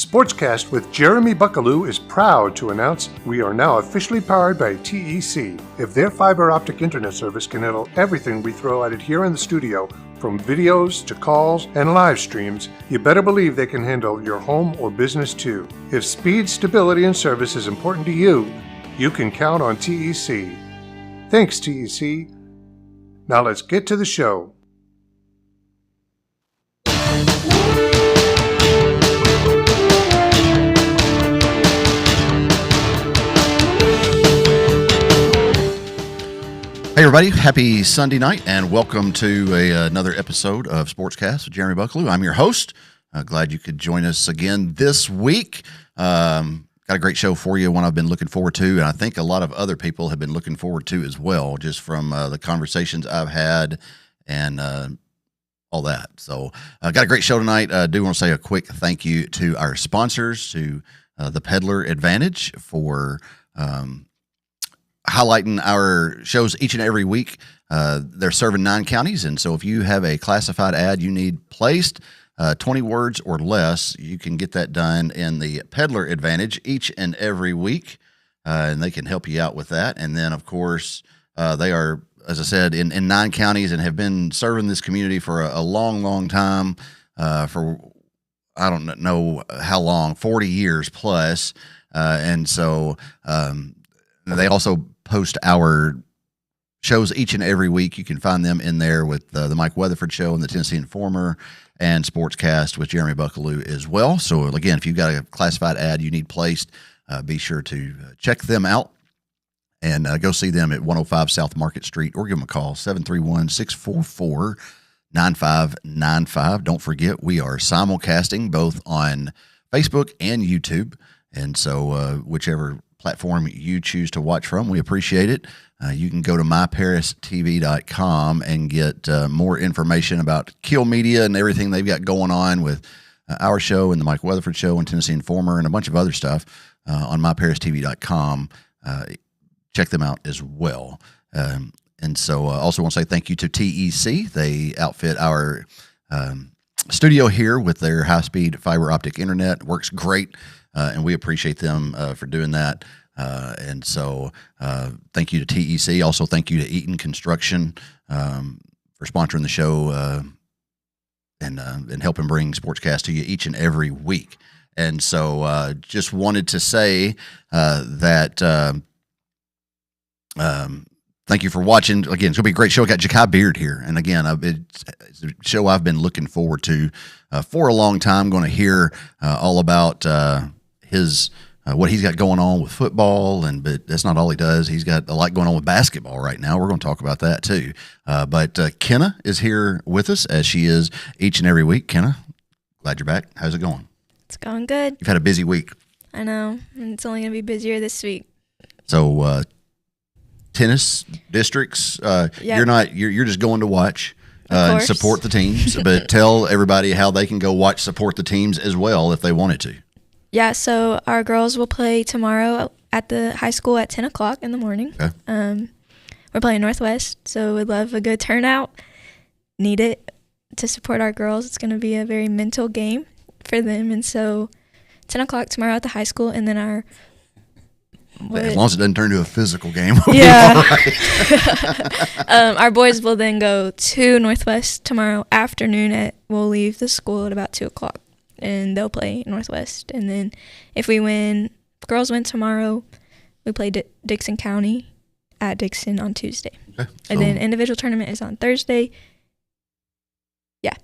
SportsCast with Jeremy Buckelew is proud to announce we are now officially powered by TEC. If their fiber optic internet service can handle everything we throw at it here in the studio, from videos to calls and live streams, you better believe they can handle your home or business too. If speed, stability, and service is important to you, you can count on TEC. Thanks, TEC. Now let's get to the show. Hey everybody, happy Sunday night and welcome to another episode of SportsCast with Jeremy Buckelew. I'm your host. Glad you could join us again this week. Got a great show for you, one I've been looking forward to, and I think a lot of other people have been looking forward to as well, just from the conversations I've had and all that. So got a great show tonight. I do want to say a quick thank you to our sponsors, to the Peddler Advantage for highlighting our shows each and every week. They're serving 9 counties, and so if you have a classified ad you need placed, 20 words or less, you can get that done in the Peddler Advantage each and every week, and they can help you out with that. And then, of course, they are, as I said, in 9 counties and have been serving this community for a long, long time, for I don't know how long, 40 years plus. And so they also post our shows each and every week. You can find them in there with the Mike Weatherford Show and the Tennessee Informer and SportsCast with Jeremy Buckelew as well. So again, if you've got a classified ad you need placed, be sure to check them out and go see them at 105 South Market Street or give them a call, 731-644-9595. Don't forget, we are simulcasting both on Facebook and YouTube. And so whichever platform you choose to watch from, we appreciate it. You can go to myparistv.com and get more information about Kill Media and everything they've got going on with our show and the Mike Weatherford Show and Tennessee Informer and a bunch of other stuff on myparistv.com. Check them out as well. And so I also want to say thank you to TEC. They outfit our studio here with their high-speed fiber optic internet. Works great. And we appreciate them for doing that. And so thank you to TEC. Also, thank you to Eaton Construction for sponsoring the show and helping bring SportsCast to you each and every week. And so just wanted to say that thank you for watching. Again, it's going to be a great show. I got Jakye Beard here. And again, it's a show I've been looking forward to for a long time. Going to hear all about his what he's got going on with football, but that's not all he does. He's got a lot going on with basketball right now. We're going to talk about that too. But Kenna is here with us, as she is each and every week. Kenna, glad you're back. How's it going? It's going good. You've had a busy week. I know, and it's only going to be busier this week. So tennis districts, yep. You're just going to watch and support the teams, but tell everybody how they can go support the teams as well if they wanted to. Yeah, so our girls will play tomorrow at the high school at 10 o'clock in the morning. Okay. We're playing Northwest, so we'd love a good turnout. Need it to support our girls. It's going to be a very mental game for them. And so 10 o'clock tomorrow at the high school, and then as long as it doesn't turn into a physical game, we'll be all right. Our boys will then go to Northwest tomorrow afternoon. We'll leave the school at about 2 o'clock. And they'll play Northwest. And then if we win, girls win tomorrow, we play Dixon County at Dixon on Tuesday. Okay, and then individual tournament is on Thursday. Yeah.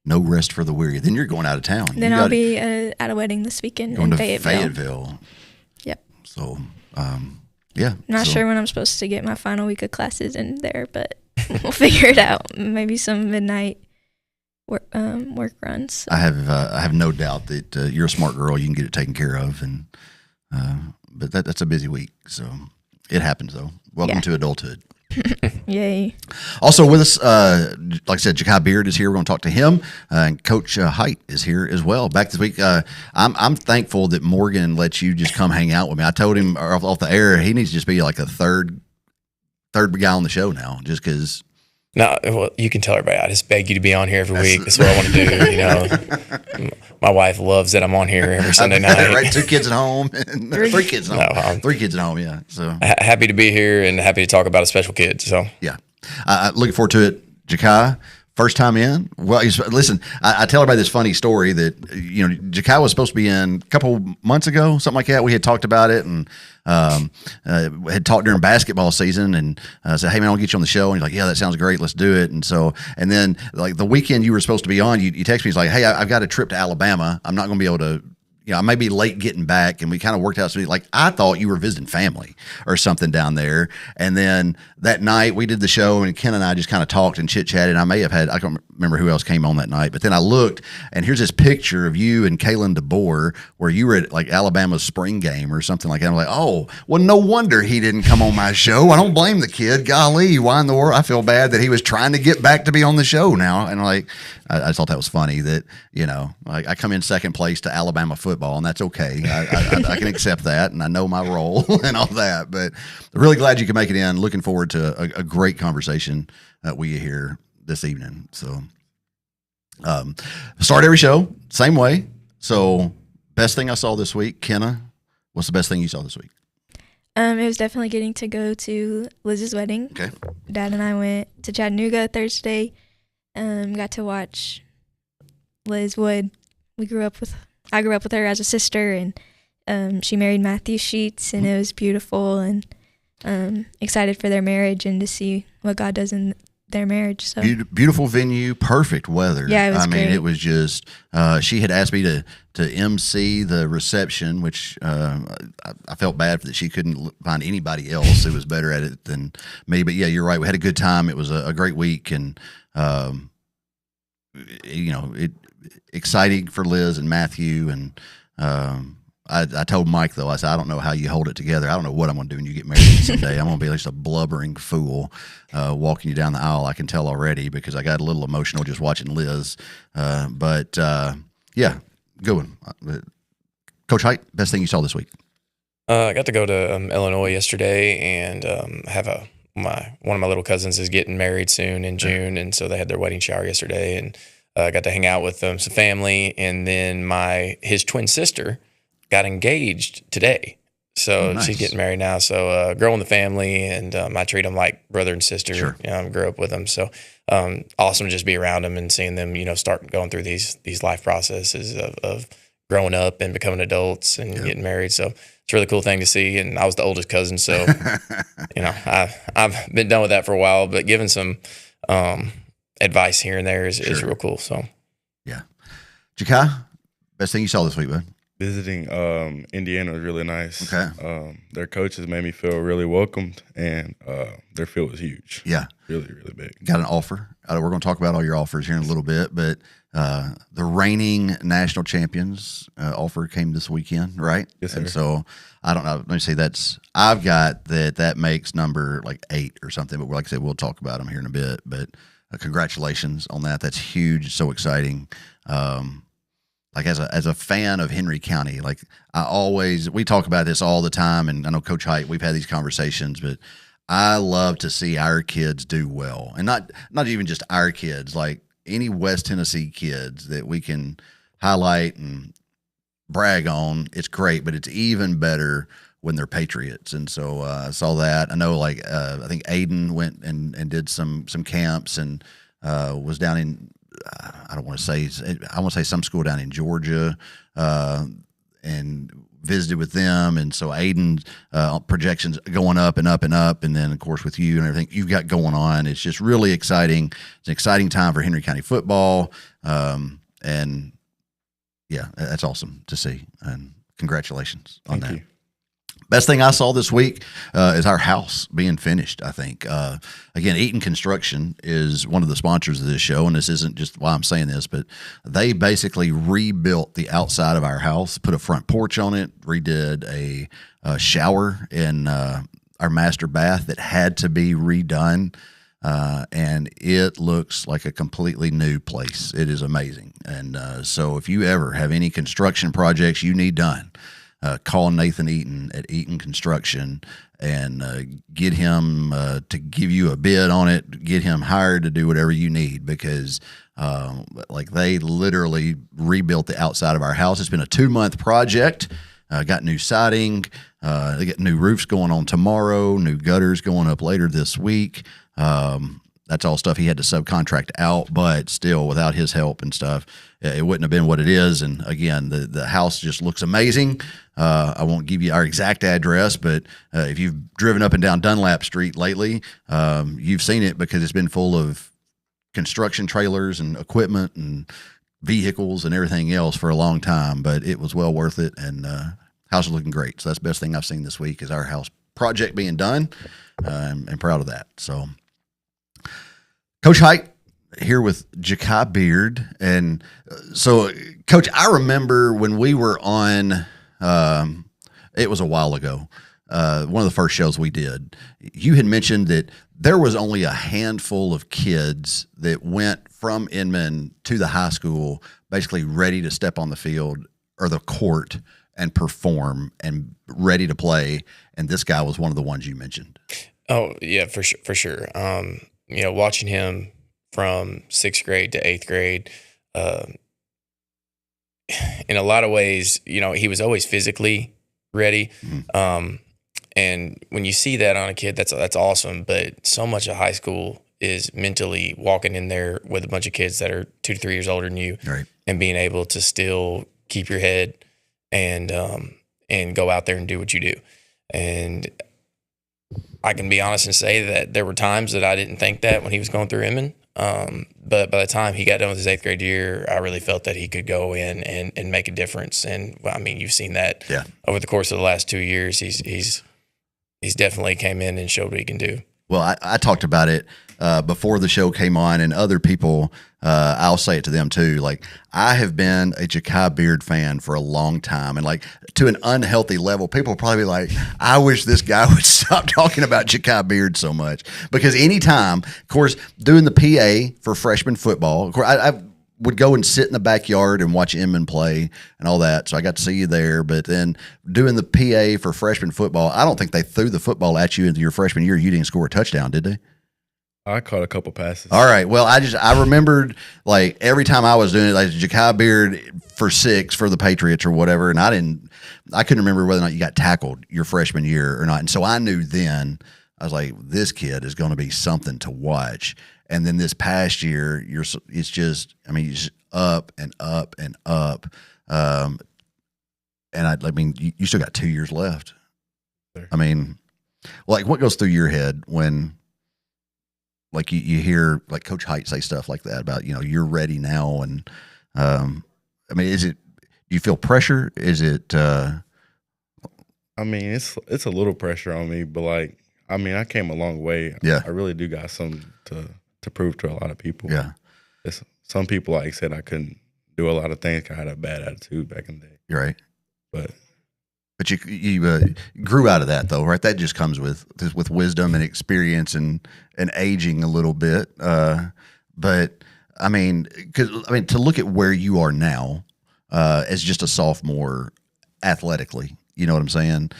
No rest for the weary. Then you're going out of town. Then I'll be at a wedding this weekend in Fayetteville. Yep. So, yeah. Not sure when I'm supposed to get my final week of classes in there, but we'll figure it out. Maybe some midnight work runs. I have no doubt that you're a smart girl. You can get it taken care of, and but that's a busy week, so it happens though. Welcome to adulthood. Yay! Also with us, like I said, Jakye Beard is here. We're going to talk to him, and Coach Height is here as well. Back this week, I'm thankful that Morgan lets you just come hang out with me. I told him off the air he needs to just be like a third guy on the show now, just because. No, well, you can tell everybody. I just beg you to be on here every week. That's what I want to do. You know, my wife loves that I'm on here every Sunday night. Right, 2 kids at home, and 3 kids at home. No, 3 kids at home, yeah. So happy to be here and happy to talk about a special kid. So yeah, looking forward to it. Jakye, first time in. Well, listen, I tell everybody this funny story that Jakye was supposed to be in a couple months ago, something like that. We had talked about it and had talked during basketball season, and said, "Hey man, I'll get you on the show." And he's like, "Yeah, that sounds great. Let's do it." And then like the weekend you were supposed to be on, you text me. He's like, "Hey, I've got a trip to Alabama. I'm not going to be able to." I may be late getting back, and we kind of worked out. So like, I thought you were visiting family or something down there. And then that night we did the show, and Ken and I just kind of talked and chit chatted. I may have had, I don't remember who else came on that night, but then I looked, and here's this picture of you and Kalen DeBoer where you were at like Alabama's spring game or something like that. I'm like, oh, well, no wonder he didn't come on my show. I don't blame the kid. Golly, why in the world? I feel bad that he was trying to get back to be on the show now. And like, I thought that was funny that, like I come in second place to Alabama football, and that's okay. I can accept that, and I know my role and all that. But really glad you could make it in. Looking forward to a great conversation with you here this evening. So, start every show same way. So, best thing I saw this week, Kenna. What's the best thing you saw this week? It was definitely getting to go to Liz's wedding. Okay. Dad and I went to Chattanooga Thursday. Got to watch Liz Wood. I grew up with her as a sister, and she married Matthew Sheets, and it was beautiful, and excited for their marriage and to see what God does in their marriage. So beautiful venue, perfect weather. Yeah, it was great. It was just. She had asked me to MC the reception, which I felt bad that she couldn't find anybody else who was better at it than me. But yeah, you're right. We had a good time. It was a great week, and exciting for Liz and Matthew. And I told Mike, though, I said, I don't know how you hold it together. I don't know what I'm going to do when you get married someday. I'm going to be just a blubbering fool walking you down the aisle. I can tell already because I got a little emotional just watching Liz. Yeah, good one. Coach Height, best thing you saw this week? I got to go to Illinois yesterday and have one of my little cousins is getting married soon in June, and so they had their wedding shower yesterday, and I got to hang out with some family, and then his twin sister got engaged today, so nice. She's getting married now. So girl in the family, and I treat them like brother and sister. Sure. I grew up with them, so awesome to just be around them and seeing them, start going through these life processes of growing up and becoming adults and getting married. So it's a really cool thing to see. And I was the oldest cousin, so I've been done with that for a while. But giving some advice here and there is real cool. So yeah, Jakye, best thing you saw this week, bud? Visiting Indiana was really nice. Okay. Their coaches made me feel really welcomed, and their field was huge. Yeah. Really, really big. Got an offer. We're going to talk about all your offers here in a little bit, but the reigning national champions offer came this weekend, right? Yes, sir. And so I don't know. Let me say I've got that makes number like 8 or something, but like I said, we'll talk about them here in a bit. But congratulations on that. That's huge. So exciting. Like as a fan of Henry County, like we talk about this all the time, and I know Coach Height, we've had these conversations, but I love to see our kids do well, and not even just our kids, like any West Tennessee kids that we can highlight and brag on. It's great, but it's even better when they're Patriots. And so I saw that. I know, like I think Aiden went and did some camps and was down in. I want to say some school down in Georgia, and visited with them. And so Aiden's projections going up and up and up. And then, of course, with you and everything you've got going on, it's just really exciting. It's an exciting time for Henry County football. And, yeah, that's awesome to see. And congratulations on that. Thank you. Best thing I saw this week is our house being finished, I think. Again, Eaton Construction is one of the sponsors of this show, and this isn't just why I'm saying this, but they basically rebuilt the outside of our house, put a front porch on it, redid a shower in our master bath that had to be redone, and it looks like a completely new place. It is amazing. And so if you ever have any construction projects you need done, call Nathan Eaton at Eaton Construction and get him to give you a bid on it, get him hired to do whatever you need, because like they literally rebuilt the outside of our house. It's been a 2-month project. Got new siding. They got new roofs going on tomorrow, new gutters going up later this week. That's all stuff he had to subcontract out, but still, without his help and stuff, it wouldn't have been what it is. And again, the house just looks amazing. I won't give you our exact address, but if you've driven up and down Dunlap Street lately, you've seen it, because it's been full of construction trailers and equipment and vehicles and everything else for a long time. But it was well worth it, and house is looking great. So that's the best thing I've seen this week, is our house project being done. I'm proud of that. So. Coach Hite here with Jakye Beard. And so, Coach, I remember when we were on, it was a while ago, one of the first shows we did, you had mentioned that there was only a handful of kids that went from Inman to the high school basically ready to step on the field or the court and perform and ready to play. And this guy was one of the ones you mentioned. Oh, yeah, for sure. For sure. Watching him from 6th grade to 8th grade, in a lot of ways, he was always physically ready. Mm-hmm. And when you see that on a kid, that's awesome. But so much of high school is mentally walking in there with a bunch of kids that are 2 to 3 years older than you, right, and being able to still keep your head and go out there and do what you do. And I can be honest and say that there were times that I didn't think that when he was going through Inman. But by the time he got done with his 8th grade year, I really felt that he could go in and make a difference. And I mean, you've seen that over the course of the last 2 years. He's definitely came in and showed what he can do. Well, I talked about it before the show came on, and other people, I'll say it to them too. Like, I have been a Jakye Beard fan for a long time, and like to an unhealthy level, people will probably be like, I wish this guy would stop talking about Jakye Beard so much, because anytime, of course, doing the PA for freshman football, of course, I would go and sit in the backyard and watch Inman play and all that. So I got to see you there. But then doing the PA for freshman football, I don't think they threw the football at you into your freshman year. You didn't score a touchdown, did they? I caught a couple passes. All right. Well, I remembered, like, every time I was doing it, like Jakye Beard for 6 for the Patriots or whatever, and I couldn't remember whether or not you got tackled your freshman year or not. And so I knew then, I was like, this kid is going to be something to watch. And then this past year, it's just up and up and up. And I mean, you still got 2 years left. Sure. I mean, like, what goes through your head when, like, you hear like Coach Hite say stuff like that about, you're ready now? And I mean, do you feel pressure? Is it? I mean, it's a little pressure on me, but like, I mean, I came a long way. Yeah, I really do got something to prove to a lot of people. Yeah, some people, like I said, I couldn't do a lot of things. I had a bad attitude back in the day. You're right, but you grew out of that, though, right? That just comes with wisdom and experience and aging a little bit. But I mean, to look at where you are now as just a sophomore athletically, you know what I'm saying?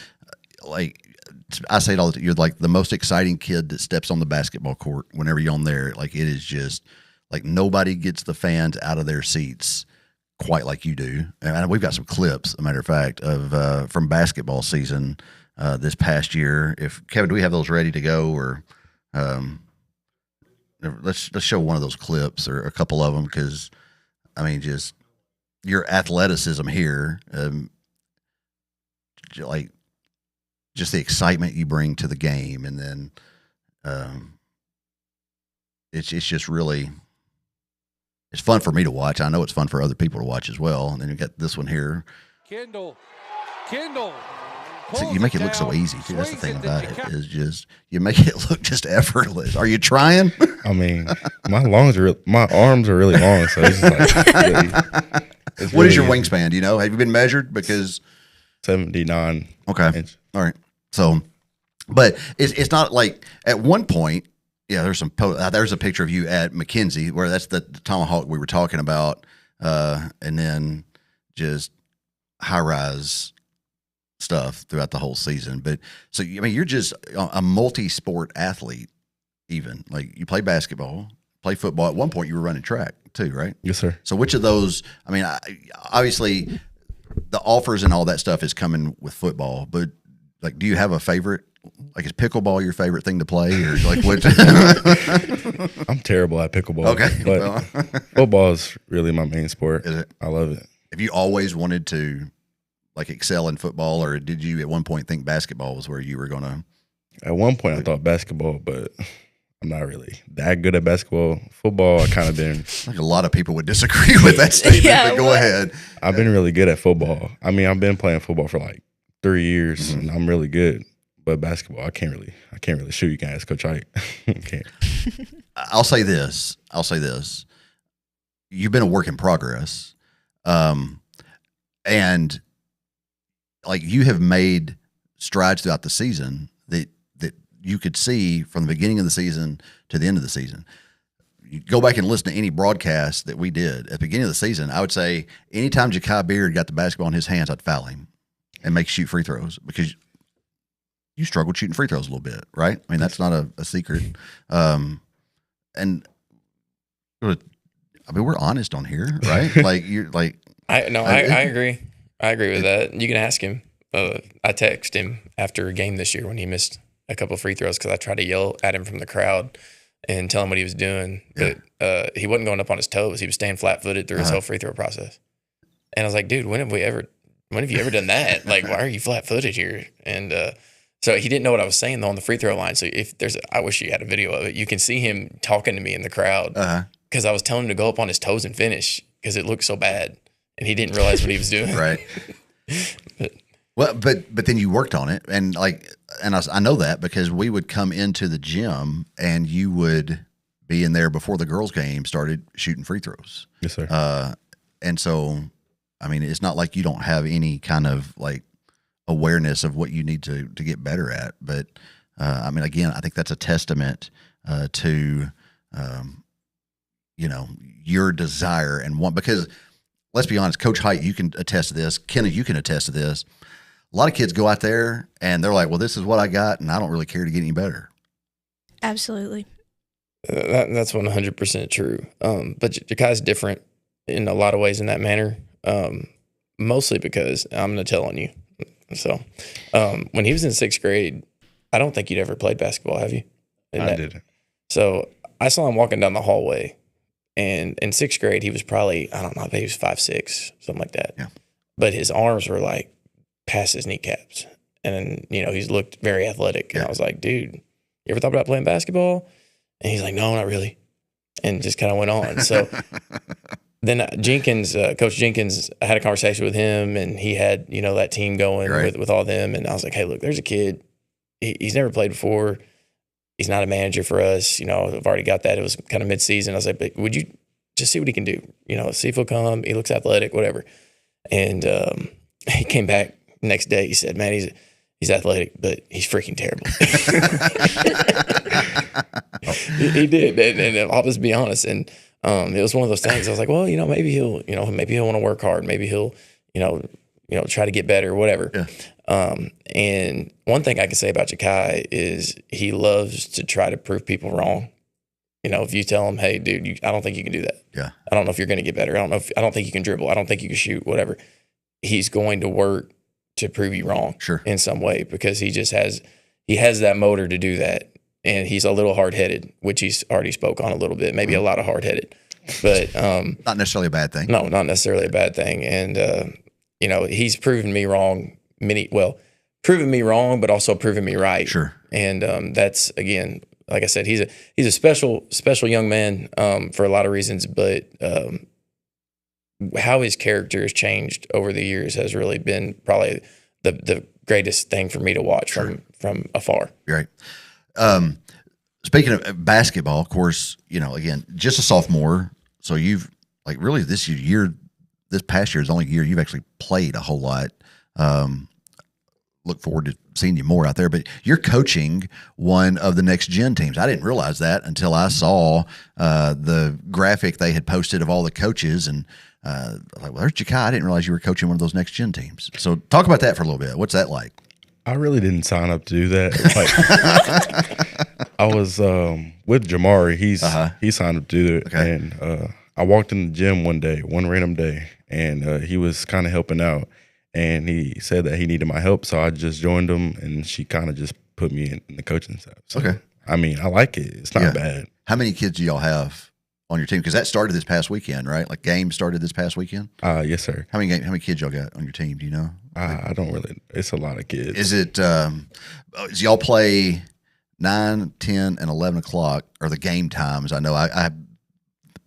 Like, I say it all the time, you're like the most exciting kid that steps on the basketball court whenever you're on there. Like, it is just like nobody gets the fans out of their seats quite like you do. And we've got some clips, a matter of fact, of from basketball season this past year. If Kevin, do we have those ready to go? Or let's show one of those clips or a couple of them, because I mean, just your athleticism here, like just the excitement you bring to the game, and then it's just really. It's fun for me to watch. I know it's fun for other people to watch as well. And then you got this one here. Kendall. So you make it look so easy, too. That's the thing about it, is just you make it look just effortless. Are you trying? I mean, my arms are really long, so it's just like what is your wingspan? Do you know? Have you been measured? Because 79. Okay. Inch. All right. So, but it's not like at one point. Yeah, there's a picture of you at McKenzie, where that's the tomahawk we were talking about, and then just high rise stuff throughout the whole season. But so, I mean, you're just a multi-sport athlete, even. Like, you play basketball, play football. At one point, you were running track too, right? Yes, sir. So which of those, I mean, obviously the offers and all that stuff is coming with football, but like, do you have a favorite? Like, is pickleball your favorite thing to play, or like what? I'm terrible at pickleball. Okay. But football is really my main sport. Is it? I love it. Have you always wanted to like excel in football, or did you at one point think basketball was where you were going to? At one point, I thought basketball, but I'm not really that good at basketball. Football, I kind of been. Like, a lot of people would disagree with that statement, Yeah, but go what? ahead. I've been really good at football. I mean, I've been playing football for like 3 years, and I'm really good. But basketball, I can't really shoot. You guys, Coach Ike. Can't. I'll say this. You've been a work in progress. And like, you have made strides throughout the season that you could see from the beginning of the season to the end of the season. You go back and listen to any broadcast that we did at the beginning of the season. I would say anytime Jakye Beard got the basketball in his hands, I'd foul him and make shoot free throws, because you struggled shooting free throws a little bit, right? I mean, that's not a secret. And I mean, we're honest on here, right? Like, you're like, I agree. I agree with that. You can ask him. I text him after a game this year when he missed a couple of free throws, because I tried to yell at him from the crowd and tell him what he was doing. But he wasn't going up on his toes. He was staying flat-footed through his whole free throw process. And I was like, dude, when have you ever done that? Like, why are you flat-footed here? And so he didn't know what I was saying, though, on the free throw line. So I wish you had a video of it. You can see him talking to me in the crowd, because I was telling him to go up on his toes and finish, because it looked so bad. And he didn't realize what he was doing. right. But then you worked on it, and I know that because we would come into the gym and you would be in there before the girls' game started shooting free throws. Yes, sir. And so, I mean, it's not like you don't have any kind of like awareness of what you need to get better at. But I mean, again, I think that's a testament to your desire and want, because let's be honest, Coach Height, you can attest to this. Kenna, you can attest to this. A lot of kids go out there and they're like, well, this is what I got, and I don't really care to get any better. Absolutely. That's 100% true. But Jakye's different in a lot of ways in that manner, mostly because I'm going to tell on you. So when he was in 6th grade, I don't think you'd ever played basketball, have you? I didn't. So I saw him walking down the hallway, and in 6th grade, he was probably, I don't know, I think he was 5'6", something like that. Yeah. But his arms were like past his kneecaps. And, he's looked very athletic. And I was like, dude, you ever thought about playing basketball? And he's like, no, not really. And just kind of went on. So then Coach Jenkins, I had a conversation with him, and he had, that team going with all them. And I was like, hey, look, there's a kid. He's never played before. He's not a manager for us. I've already got that. It was kind of mid-season. I was like, but would you just see what he can do? See if he'll come. He looks athletic, whatever. And he came back next day. He said, man, he's athletic, but he's freaking terrible. He did. And I'll just be honest. And it was one of those things. I was like, well, maybe he'll want to work hard. Maybe he'll, try to get better or whatever. Yeah. And one thing I can say about Jakye is he loves to try to prove people wrong. If you tell him, hey, dude, I don't think you can do that. Yeah. I don't know if you're going to get better. I don't think you can dribble. I don't think you can shoot, whatever. He's going to work to prove you wrong in some way, because he has that motor to do that. And he's a little hard-headed, which he's already spoke on a little bit, maybe a lot of hard-headed, but not necessarily a bad thing. No, not necessarily a bad thing. And, he's proven me wrong proven me wrong, but also proven me right. Sure. And that's, again, like I said, he's a special young man for a lot of reasons, but how his character has changed over the years has really been probably the greatest thing for me to watch from afar. Right. Speaking of basketball, of course, again, just a sophomore. So you've really this past year is the only year you've actually played a whole lot. look forward to seeing you more out there. But you're coaching one of the next gen teams. I didn't realize that until I saw the graphic they had posted of all the coaches, and I was like, well, there's Jakye. I didn't realize you were coaching one of those next gen teams. So talk about that for a little bit. What's that like? I really didn't sign up to do that. Like, I was with Jamari. He signed up to do it, Okay. and I walked in the gym one random day, and he was kind of helping out, and he said that he needed my help, so I just joined him, and she kind of just put me in the coaching staff. So, Okay. I mean, I like it. It's not bad. How many kids do y'all have on your team? Because that started this past weekend, right? Like games started this past weekend. Yes, sir. How many kids y'all got on your team? Do you know? I don't really. It's a lot of kids. Is it? Does y'all play 9, 10, and 11 o'clock? Or the game times? I know I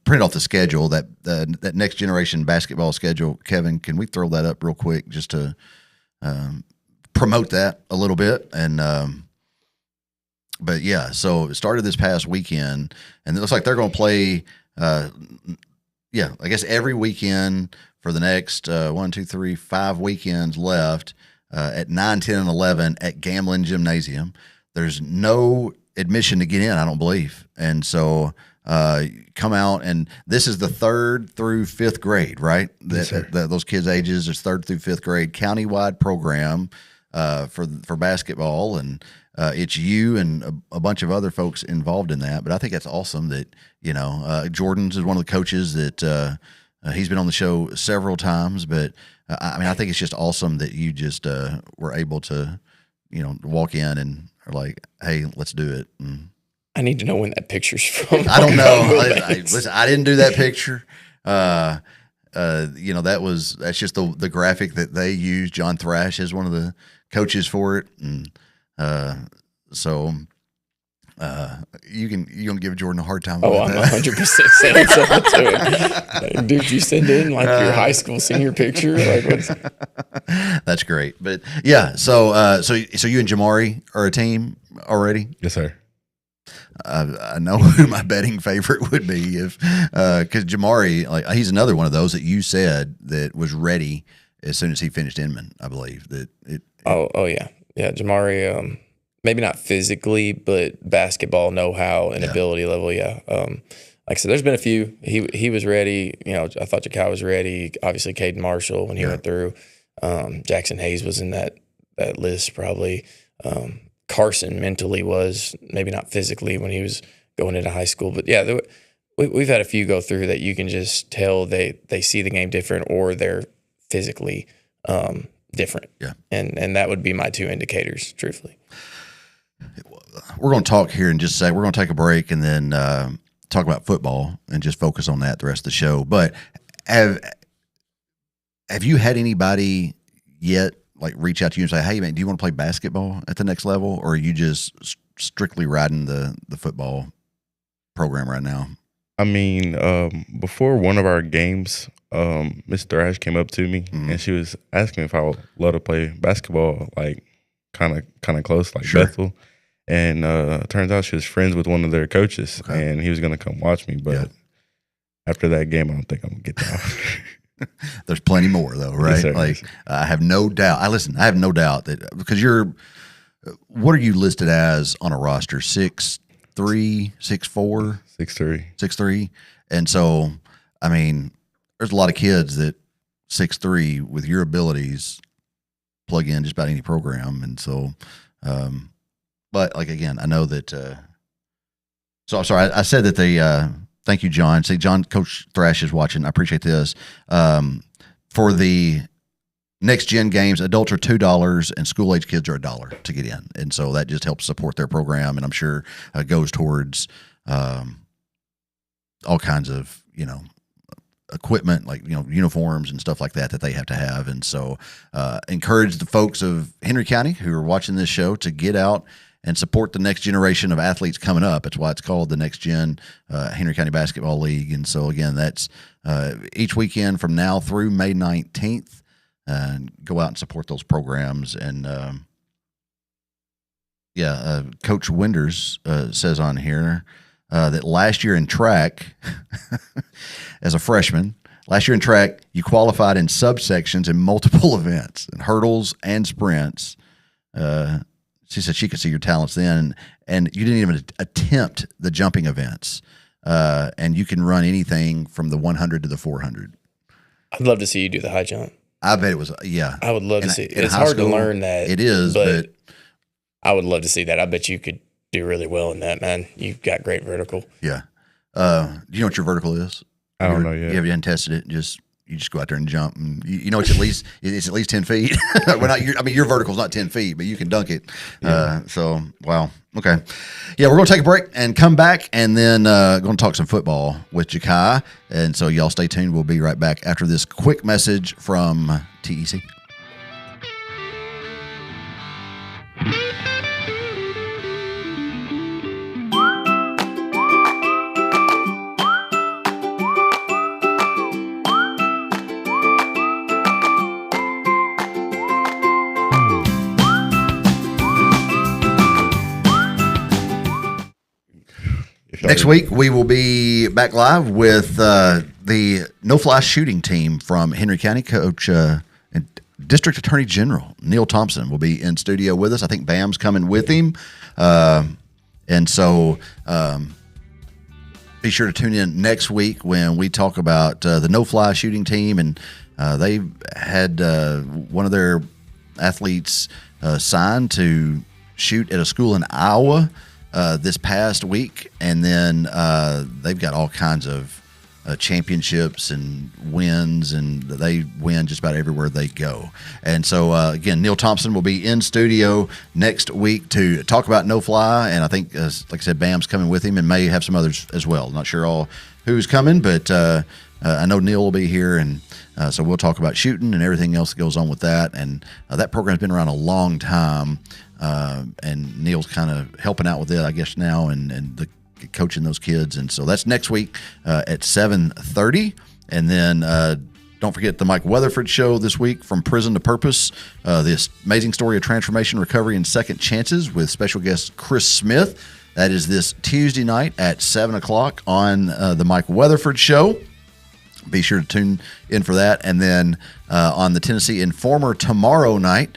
printed off the schedule that next generation basketball schedule. Kevin, can we throw that up real quick just to promote that a little bit? And but yeah, so it started this past weekend, and it looks like they're going to play. I guess every weekend for the next 5 weekends left at 9, 10, and 11 at Gamlin Gymnasium. There's no admission to get in, I don't believe. And so come out, and this is the 3rd through 5th grade, right? Yes, sir. Those kids' ages is 3rd through 5th grade, countywide program for basketball, and it's you and a bunch of other folks involved in that. But I think that's awesome that, Jordan's is one of the coaches that he's been on the show several times. But I think it's just awesome that you just were able to, walk in and are like, hey, let's do it. And I need to know when that picture's from. I don't know. Listen, I didn't do that picture. That's just the graphic that they used. John Thrash is one of the coaches for it, and so you gonna give Jordan a hard time. Oh, about I'm that. 100% saying something to him. Dude, you send in like your high school senior picture? Like, what's... That's great. But yeah, so you and Jamari are a team already. Yes, sir. I know who my betting favorite would be if because Jamari, he's another one of those that you said that was ready as soon as he finished Inman. I believe that it. Oh yeah. Jamari, maybe not physically, but basketball know-how and ability level. Yeah. Like I said, there's been a few. He was ready. I thought Jakye was ready. Obviously, Caden Marshall when he went through. Jackson Hayes was in that list probably. Carson mentally was, maybe not physically when he was going into high school, but yeah, we've had a few go through that you can just tell they see the game different or they're physically different. Yeah, and that would be my 2 indicators, truthfully. We're going to talk here and just say we're going to take a break and then talk about football and just focus on that the rest of the show. But have you had anybody yet reach out to you and say, hey, man, do you want to play basketball at the next level? Or are you just strictly riding the football program right now? I mean, before one of our games, Miss Thrash came up to me and she was asking me if I would love to play basketball, kind of close, Sure. Bethel. And turns out she was friends with one of their coaches, and he was going to come watch me. But after that game, I don't think I'm going to get that. There's plenty more though, right? Yes, sir. I have no doubt. I have no doubt that because what are you listed as on a roster? 6'3", 6'4", 6'3", 6'3", and so I mean, there's a lot of kids that 6'3" with your abilities plug in just about any program, and so, but again, I know that. So I'm sorry, I said that they. Thank you, John. See, John, Coach Thrash is watching. I appreciate this. For the next gen games, adults are $2 and school age kids are $1 to get in, and so that just helps support their program, and I'm sure goes towards all kinds of equipment uniforms and stuff like that they have to have, and so encourage the folks of Henry County who are watching this show to get out and support the next generation of athletes coming up. That's why it's called the Next Gen Henry County Basketball League. And so, again, that's each weekend from now through May 19th. Go out and support those programs. And, Coach Winders says on here that last year in track, as a freshman, you qualified in subsections in multiple events, and hurdles and sprints. she said she could see your talents then, and you didn't even attempt the jumping events, and you can run anything from the 100 to the 400. I'd love to see you do the high jump. I bet it was, yeah. I would love to see. In It's high hard to school, learn that. It is, but I would love to see that. I bet you could do really well in that, man. You've got great vertical. yeah. Do you know what your vertical is? I don't know yet. You haven't tested it. You just go out there and jump, and you know it's at least 10 feet. We're not. Your vertical's not 10 feet, but you can dunk it. Yeah. So wow, okay, yeah, we're gonna take a break and come back, and then going to talk some football with Jakye. And so y'all stay tuned. We'll be right back after this quick message from TEC. Next week, we will be back live with the no-fly shooting team from Henry County. Coach and District Attorney General Neil Thompson will be in studio with us. I think Bam's coming with him. And so be sure to tune in next week when we talk about the no-fly shooting team. And they had one of their athletes signed to shoot at a school in Iowa this past week, and then they've got all kinds of championships and wins, and they win just about everywhere they go. And so, again, Neil Thompson will be in studio next week to talk about no fly, and I think, like I said, Bam's coming with him and may have some others as well. Not sure all who's coming, but I know Neil will be here, and so we'll talk about shooting and everything else that goes on with that. And that program's been around a long time, and Neil's kind of helping out with it, I guess, now, and the coaching those kids. And so that's next week at 7:30. And then don't forget the Mike Weatherford Show this week, From Prison to Purpose, this amazing story of transformation, recovery, and second chances with special guest Chris Smith. That is this Tuesday night at 7 o'clock on the Mike Weatherford Show. Be sure to tune in for that. And then on the Tennessee Informer tomorrow night,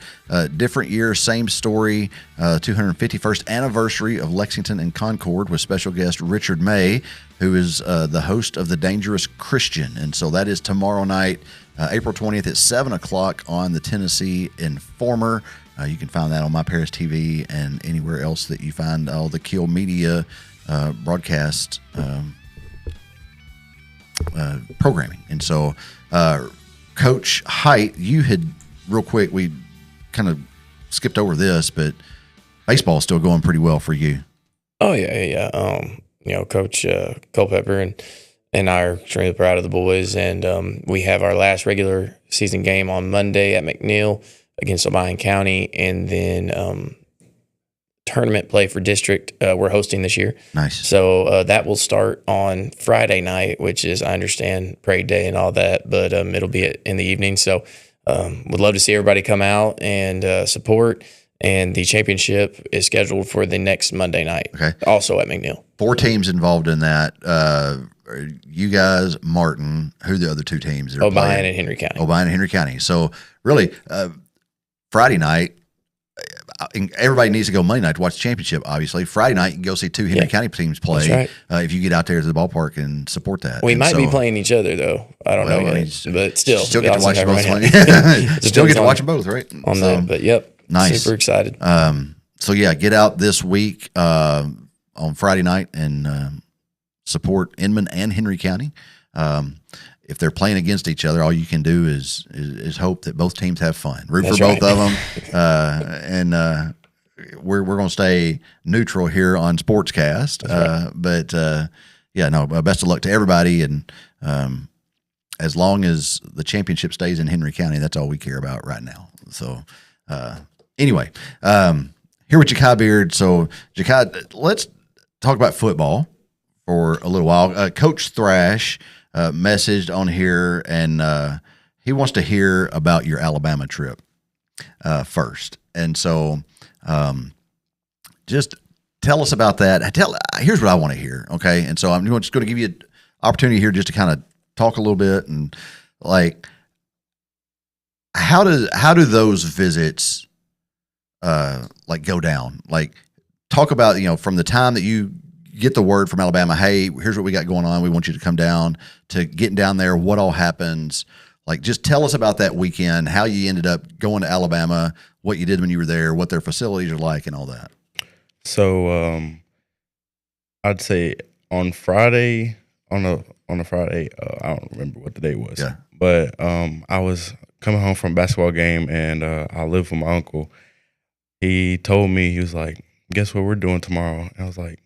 different year, same story, 251st anniversary of Lexington and Concord with special guest Richard May, who is the host of The Dangerous Christian. And so that is tomorrow night, April 20th at 7 o'clock on the Tennessee Informer. You can find that on My Paris TV and anywhere else that you find all the Kill Media broadcast programming. And so, Coach Height, you had, real quick, we kind of skipped over this, but baseball is still going pretty well for you. Oh yeah. Coach Culpepper and I are extremely proud of the boys, and we have our last regular season game on Monday at McNeil against Obion County, and then tournament play for district we're hosting this year. Nice. So that will start on Friday night, which is, I understand, parade day and all that, but it'll be in the evening. So would love to see everybody come out and support. And the championship is scheduled for the next Monday night, also at McNeil. 4 teams involved in that. You guys, Martin, who are the other 2 teams? Obion and Henry County. Obion and Henry County. So really, Friday night, everybody needs to go Monday night to watch the championship, obviously. Friday night, you can go see 2 Henry County teams play. That's right. If you get out there to the ballpark and support that. We might be playing each other, though. I don't know yet. But still get to watch them both. Still get to watch them both, right? On that, but yep. Nice. Super excited. So, yeah, get out this week on Friday night and support Inman and Henry County. If they're playing against each other, all you can do is hope that both teams have fun. Root for both of them. And we're going to stay neutral here on SportsCast. But best of luck to everybody. And as long as the championship stays in Henry County, that's all we care about right now. So anyway, here with Jakye Beard. So, Jakye, let's talk about football for a little while. Coach Thrash messaged on here, and he wants to hear about your Alabama trip first. And so just tell us about that. Here's what I want to hear, okay? And so I'm just going to give you an opportunity here just to kind of talk a little bit, and like how do those visits like go down? Like talk about, from the time that you get the word from Alabama, hey, here's what we got going on. We want you to come down, to getting down there. What all happens? Like, just tell us about that weekend, how you ended up going to Alabama, what you did when you were there, what their facilities are like, and all that. So I'd say on Friday, on a Friday, I don't remember what the day was. Yeah. But I was coming home from a basketball game, and I lived with my uncle. He told me, he was like, "Guess what we're doing tomorrow?" And I was like,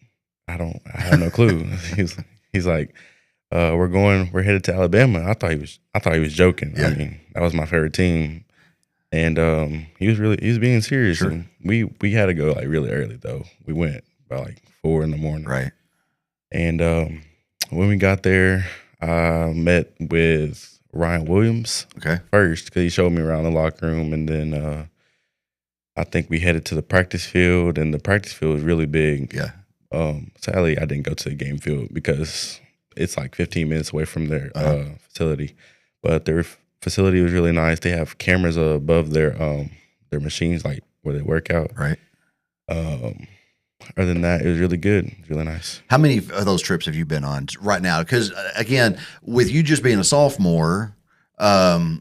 I have no clue. He's like, we're headed to Alabama. I thought he was joking. Yeah. I mean, that was my favorite team. And he was being serious. Sure. And we had to go like really early though. We went by like 4 a.m. Right. And when we got there, I met with Ryan Williams first, because he showed me around the locker room, and then I think we headed to the practice field, and the practice field was really big. Yeah. Sadly, I didn't go to the game field because it's like 15 minutes away from their facility. But their facility was really nice. They have cameras above their machines, like where they work out. Right. Other than that, it was really good. It was really nice. How many of those trips have you been on right now? Because again, with you just being a sophomore, I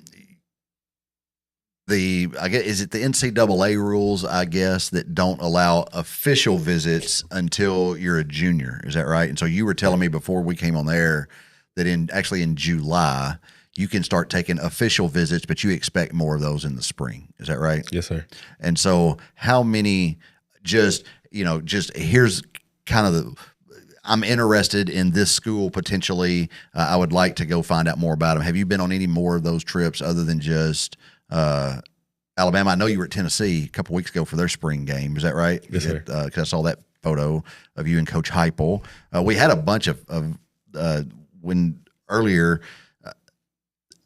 guess, is it the NCAA rules, I guess, that don't allow official visits until you're a junior? Is that right? And so you were telling me before we came on the air that in July you can start taking official visits, but you expect more of those in the spring. Is that right? Yes, sir. And so how many just here's kind of I'm interested in this school potentially. I would like to go find out more about them. Have you been on any more of those trips other than just Alabama? I know you were at Tennessee a couple weeks ago for their spring game. Is that right? Yes, sir. Because I saw that photo of you and Coach Heupel. We had a bunch of when earlier.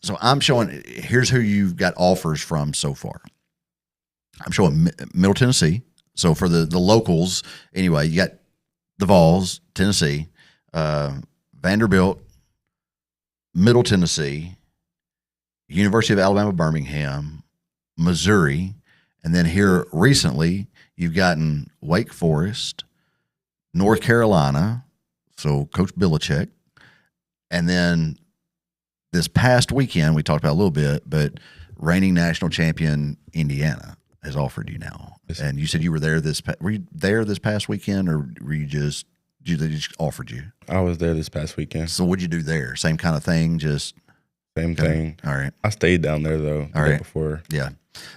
So I'm showing. Here's who you've got offers from so far. I'm showing Middle Tennessee. So for the locals, anyway, you got the Vols, Tennessee, Vanderbilt, Middle Tennessee, University of Alabama, Birmingham, Missouri, and then here recently you've gotten Wake Forest, North Carolina, so Coach Belichick, and then this past weekend we talked about a little bit, but reigning national champion Indiana has offered you now. Yes. And you said you were there were you there this past weekend, or were they just offered you? I was there this past weekend. So what'd you do there? Same kind of thing, just same thing. All right. I stayed down there though. All right. Before. Yeah.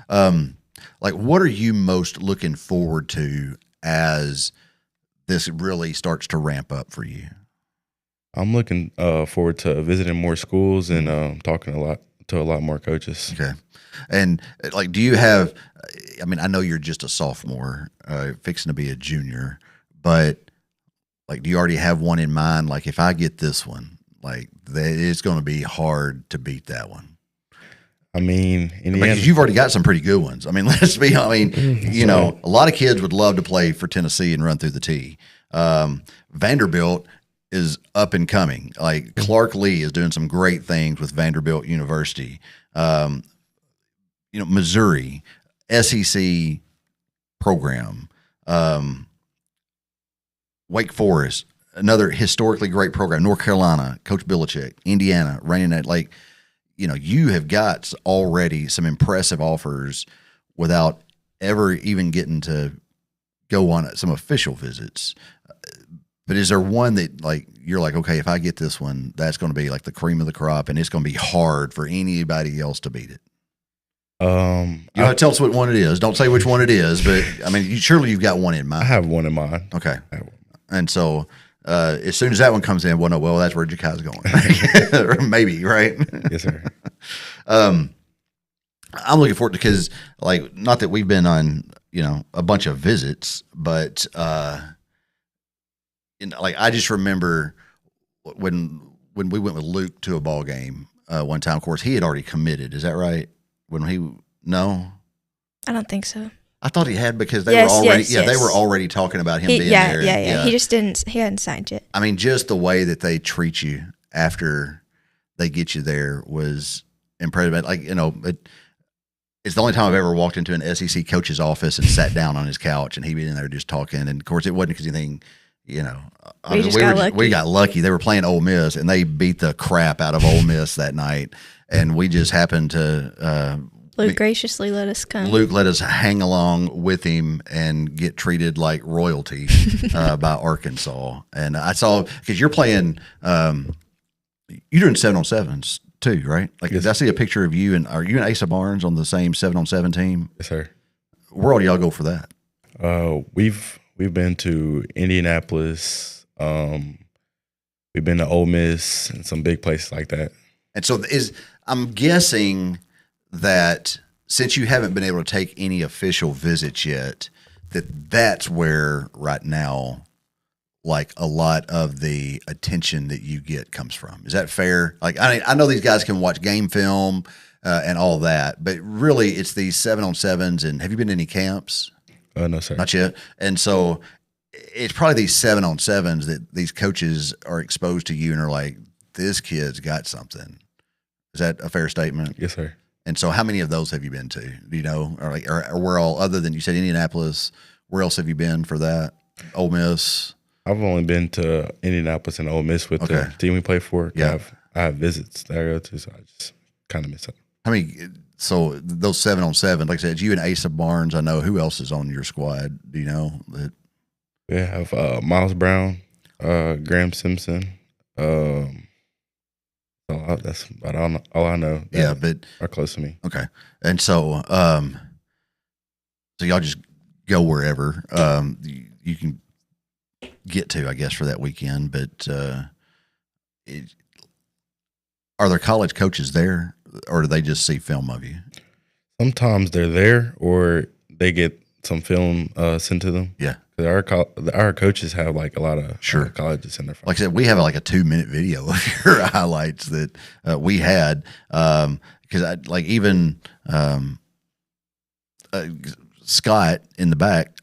Like, what are you most looking forward to as this really starts to ramp up for you? I'm looking forward to visiting more schools and talking to a lot more coaches. Okay. And like, do you have? I mean, I know you're just a sophomore, fixing to be a junior, but like, do you already have one in mind? Like, if I get this one, like, it's going to be hard to beat that one. I mean, because you've already got some pretty good ones. I mean, a lot of kids would love to play for Tennessee and run through the T. Vanderbilt is up and coming. Like, Clark Lee is doing some great things with Vanderbilt University. Missouri, SEC program, Wake Forest, another historically great program. North Carolina, Coach Belichick, Indiana, reigning at you have got already some impressive offers without ever even getting to go on some official visits. But is there one that you're like, okay, if I get this one, that's going to be like the cream of the crop, and it's going to be hard for anybody else to beat it? Tell us what one it is. Don't say which one it is, but I mean, surely you've got one in mind. I have one in mind. Okay. And so as soon as that one comes in, that's where Jakye's going. Or maybe, right? Yes, sir. I'm looking forward to, because not that we've been on, a bunch of visits, but I just remember when we went with Luke to a ball game one time. Of course, he had already committed. Is that right? No? I don't think so. I thought he had, because they were already they were already talking about him being there. Yeah. He hadn't signed yet. I mean, just the way that they treat you after they get you there was impressive. it's the only time I've ever walked into an SEC coach's office and sat down on his couch and he'd be in there just talking. And of course, it wasn't because anything, we got lucky. They were playing Ole Miss and they beat the crap out of Ole Miss that night. And we just happened to. Luke graciously let us come. Luke let us hang along with him and get treated like royalty by Arkansas. And I saw, because you're playing, you're doing 7-on-7s too, right? Like, yes. Did I see a picture of you, and are you and Asa Barnes on the same 7-on-7 team? Yes, sir. Where all do y'all go for that? We've been to Indianapolis. We've been to Ole Miss and some big places like that. And so I'm guessing that since you haven't been able to take any official visits yet, that's where right now, like, a lot of the attention that you get comes from. Is that fair? Like, I know these guys can watch game film and all that, but really it's these 7-on-7s. And have you been to any camps? No, sir. Not yet. And so it's probably these 7-on-7s that these coaches are exposed to you and are like, this kid's got something. Is that a fair statement? Yes, sir. And so how many of those have you been to? Do you know? Or where all, other than you said Indianapolis, where else have you been for that? Ole Miss? I've only been to Indianapolis and Ole Miss with the team we play for. Yeah. I have visits that I go to, so I just kind of miss it. How many? So those 7-on-7, like I said, you and Asa Barnes. I know. Who else is on your squad? Do you know? We have Miles Brown, Graham Simpson. That's about all I know. Yeah, but are close to me. Okay, and so so y'all just go wherever you can get to, I guess, for that weekend. But are there college coaches there, or do they just see film of you? Sometimes they're there, or they get some film sent to them. Yeah. Our coaches have like a lot of colleges in their phone. Like I said, we have like a 2-minute video of your highlights that we had because Scott in the back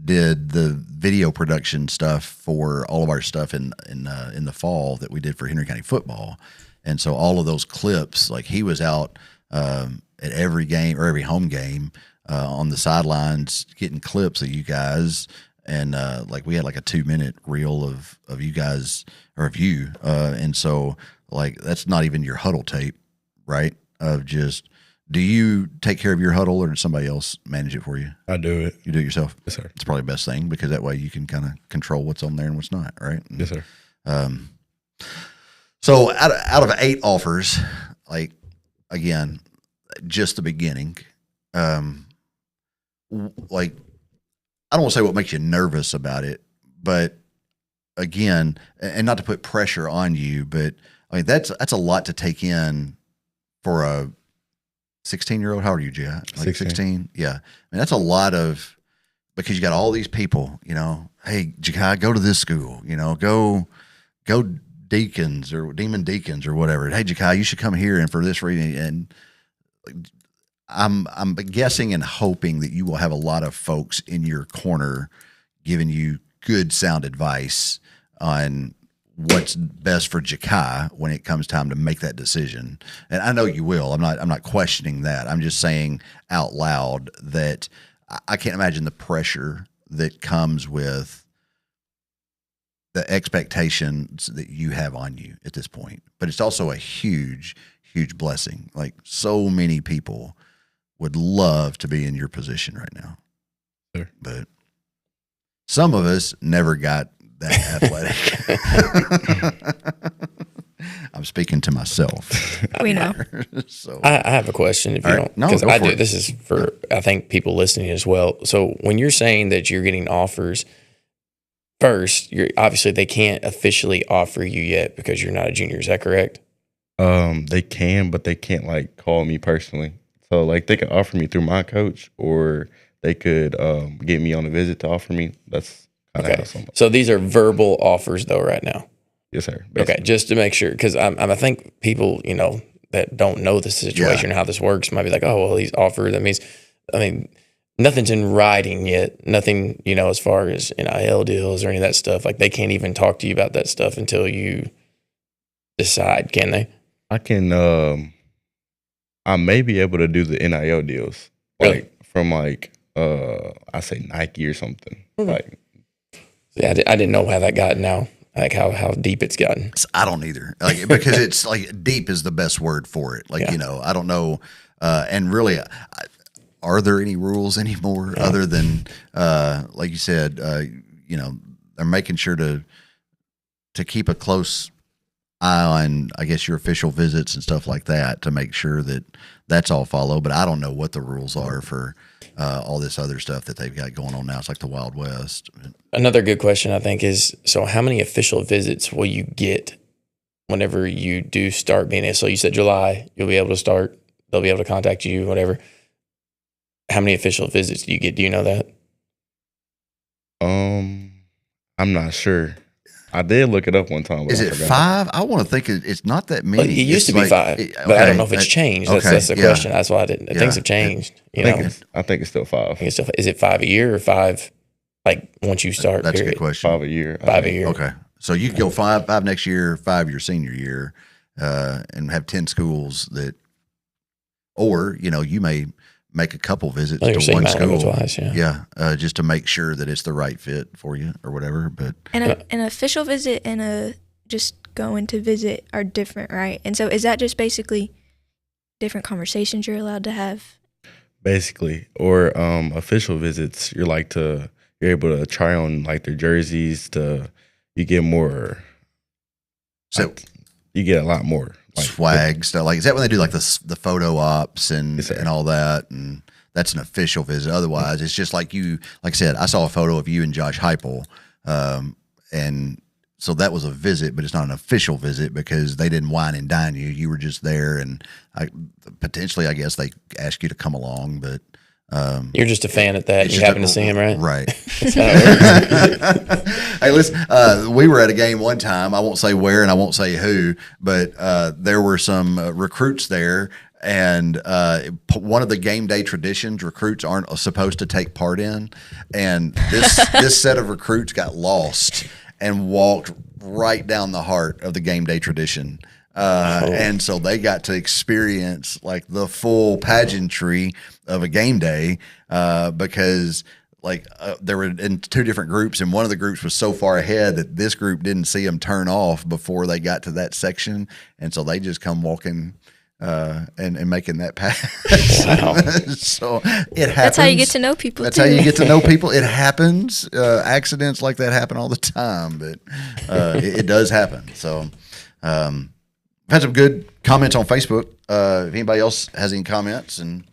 did the video production stuff for all of our stuff in the fall that we did for Henry County football, and so all of those clips, like he was out at every game or every home game. On the sidelines, getting clips of you guys, and like we had like a 2-minute reel of you guys or of you, and so like that's not even your huddle tape, right? Of just, do you take care of your huddle, or does somebody else manage it for you? I do it. You do it yourself? Yes, sir. It's probably the best thing because that way you can kind of control what's on there and what's not, right? Yes, sir. So out of 8 offers, like again, just the beginning. Like, I don't want to say what makes you nervous about it, but again, and not to put pressure on you, but I mean, that's a lot to take in for a 16-year-old. How old are you, Jay? Like 16? Yeah. I mean, that's a lot of, because you got all these people, hey, Jakye, go to this school, go Deacons or Demon Deacons or whatever. Hey, Jakye, you should come here and for this reason. And I'm guessing and hoping that you will have a lot of folks in your corner giving you good sound advice on what's best for Jakye when it comes time to make that decision. And I know you will. I'm not questioning that. I'm just saying out loud that I can't imagine the pressure that comes with the expectations that you have on you at this point. But it's also a huge, huge blessing. Like, so many people would love to be in your position right now. Sure. But some of us never got that athletic. I'm speaking to myself. We know. So I have a question if you don't. No, because go I for do. it. This is for, I think, people listening as well. So when you're saying that you're getting offers, first, obviously they can't officially offer you yet because you're not a junior. Is that correct? They can, but they can't like call me personally. So like they could offer me through my coach, or they could get me on a visit to offer me. That's kind of Okay. how somebody. So these are verbal offers though right now. Yes, sir. Okay, Basically. just to make sure, because I think people, that don't know the situation or how this works might be like, oh, well, he's offered. That means, nothing's in writing yet. Nothing, as far as NIL deals or any of that stuff. Like, they can't even talk to you about that stuff until you decide, can they? I can I may be able to do the NIL deals, Really? like from like I say Nike or something. Like, Yeah, I didn't know how that got now, like how deep it's gotten. I don't either, like, because it's like deep is the best word for it. Like, Yeah. you know, I don't know. And really, are there any rules anymore other than, like you said, you know, they're making sure to keep a close eye on, I guess, your official visits and stuff like that to make sure that that's all followed. But I don't know what the rules are for all this other stuff that they've got going on now. It's like the Wild West. Another good question, I think, is so how many official visits will you get whenever you do start being? So you said July, you'll be able to start. They'll be able to contact you, whatever. How many official visits do you get? Do you know that? I'm not sure. I did look it up one time. But Is I it forgot. 5? I want to think it's not that many. Well, it used It's to be like- 5, but I don't know if it's okay. changed. Okay, That's the yeah. question. That's why I didn't. Yeah. Things have changed. You know, I think it's still 5. I think it's still, is it 5 a year or 5 like once you start? That's a period? good question. 5 a year. I 5 a think. year. Okay. So you could go 5 next year, 5 your senior year, and have 10 schools that, or, you know, you may make a couple visits Oh, you're to saying one that one school. twice, yeah. Just to make sure that it's the right fit for you or whatever. But And an official visit and a just going to visit are different, right? And so is that just basically different conversations you're allowed to have? Basically, or official visits. You're able to try on like their jerseys. You get more. so You get a lot more like, swag stuff, like, is that when they do like the photo ops and Yes, sir. and all that? And that's an official visit. Otherwise, it's just like you, like I said, I saw a photo of you and Josh Heupel, and so that was a visit, but it's not an official visit because they didn't wine and dine you. You were just there, and potentially, I guess they asked you to come along, but You're just a fan at that. it's You just happen to see him, right? Right. That's how it works. Hey, listen, we were at a game one time. I won't say where and I won't say who, but there were some recruits there. And one of the game day traditions recruits aren't supposed to take part in. And this set of recruits got lost and walked right down the heart of the game day tradition. And so they got to experience like the full pageantry of a game day because they were in 2 different groups, and one of the groups was so far ahead that this group didn't see them turn off before they got to that section, and so they just come walking and making that pass. Wow. So it happens. That's how you get to know people, That's too. how you get to know people. It happens. Accidents like that happen all the time, but it does happen. So I've had some good comments on Facebook. If anybody else has any comments, and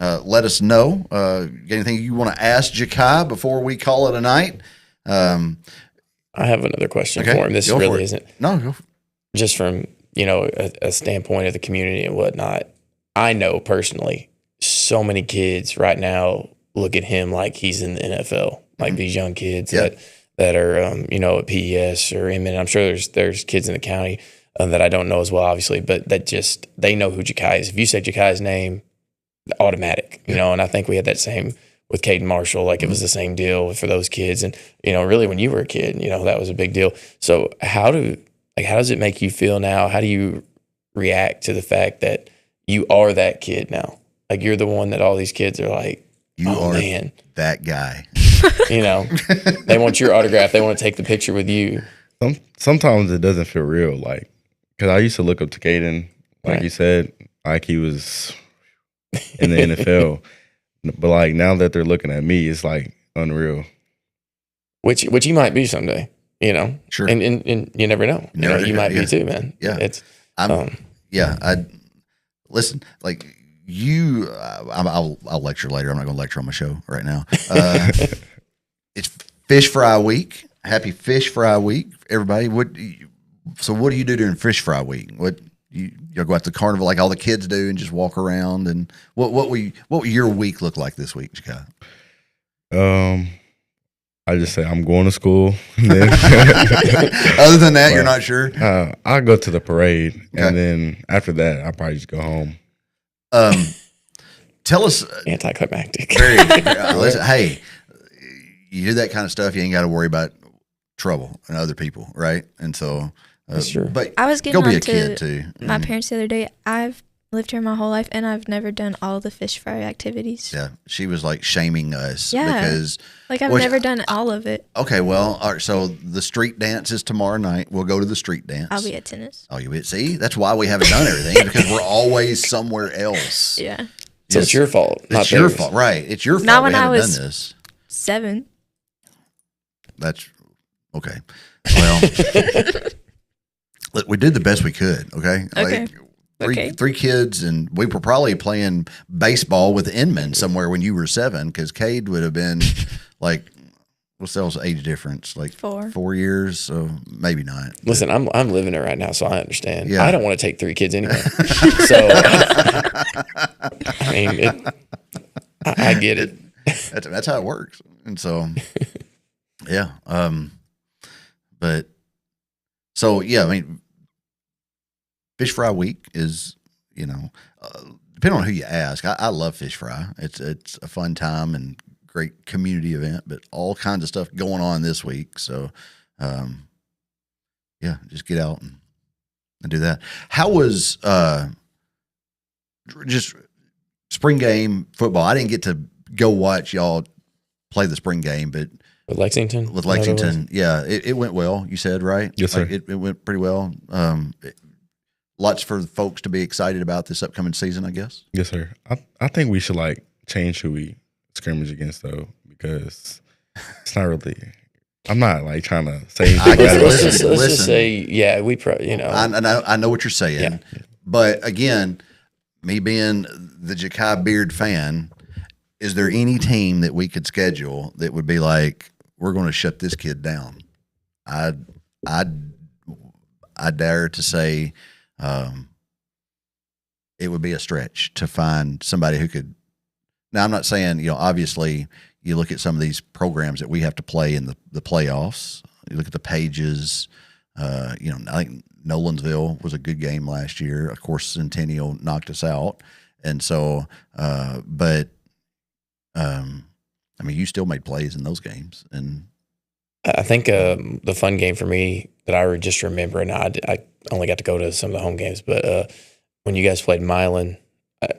let us know. Got anything you want to ask Jakye before we call it a night? I have another question for him. This go for really it. isn't No, go for it. just from a standpoint of the community and whatnot. I know personally, so many kids right now look at him like he's in the NFL. Like these young kids that are at PES or Inman. I'm sure there's kids in the county that I don't know as well, obviously, but that just they know who Jakye is. If you say Jakye's name, automatic, and I think we had that same with Caden Marshall. Like it was the same deal for those kids, and really when you were a kid, that was a big deal. So how does it make you feel now? How do you react to the fact that you are that kid now? Like you're the one that all these kids are like, You oh are man, that guy. they want your autograph. They want to take the picture with you. Sometimes it doesn't feel real, like because I used to look up to Caden, like Right. you said, like he was in the NFL, but like now that they're looking at me, it's like unreal. Which you might be someday, Sure. and you never know. You might yeah. be too, man. Yeah. It's I listen, like you, I'll lecture later. I'm not going to lecture on my show right now. It's Fish Fry Week. Happy Fish Fry Week, everybody. What do you do during Fish Fry Week? What you'll go out to the carnival like all the kids do and just walk around? And what will your week look like this week, Jakye? I just say I'm going to school. And then Other than that, you're not sure. I'll go to the parade, Okay. and then after that, I'll probably just go home. Tell us. anticlimactic. Listen, hey, you do that kind of stuff, you ain't got to worry about trouble and other people, right? And so, That's true. But I was getting go be on a kid to too. my parents the other day. I've lived here my whole life, and I've never done all the fish fry activities. Yeah, she was like shaming us Yeah. because Like, I've never done all of it. okay, well, all right, so the street dance is tomorrow night. We'll go to the street dance. I'll be at tennis. Oh, you will see? That's why we haven't done everything because we're always somewhere else. Yeah. So it's your fault. It's your fault, right? It's your fault. Not when we I haven't was- done this. 7. That's okay. Well, look, we did the best we could. Okay. Okay. Three kids, and we were probably playing baseball with Inman somewhere when you were 7, because Cade would have been like, what's the age difference? Like 4 years, so maybe not. Listen, I'm living it right now, so I understand. Yeah. I don't want to take 3 kids anyway. So, I mean, I get it. That's how it works, and so yeah. But so yeah, I mean, fish fry week is, depending on who you ask. I love fish fry. It's a fun time and great community event, but all kinds of stuff going on this week. So, yeah, just get out and do that. How was just spring game football? I didn't get to go watch y'all play the spring game, but With Lexington? with Lexington, yeah, it went well. You said, right? Yes, sir. It went pretty well. Lots for folks to be excited about this upcoming season, I guess. Yes, sir. I think we should like change who we scrimmage against though, because it's not really. I'm not like trying to say I anything get bad it. about Let's it. Listen. just say, yeah, we I know what you're saying, Yeah. but again, me being the Jakye Beard fan, is there any team that we could schedule that would be like, we're going to shut this kid down? I dare to say, it would be a stretch to find somebody who could. Now, I'm not saying, obviously you look at some of these programs that we have to play in the playoffs. You look at the Pages, I think Nolensville was a good game last year. Of course, Centennial knocked us out. And so, I mean, you still made plays in those games. And I think the fun game for me that I just remember, and I only got to go to some of the home games, but when you guys played Milan,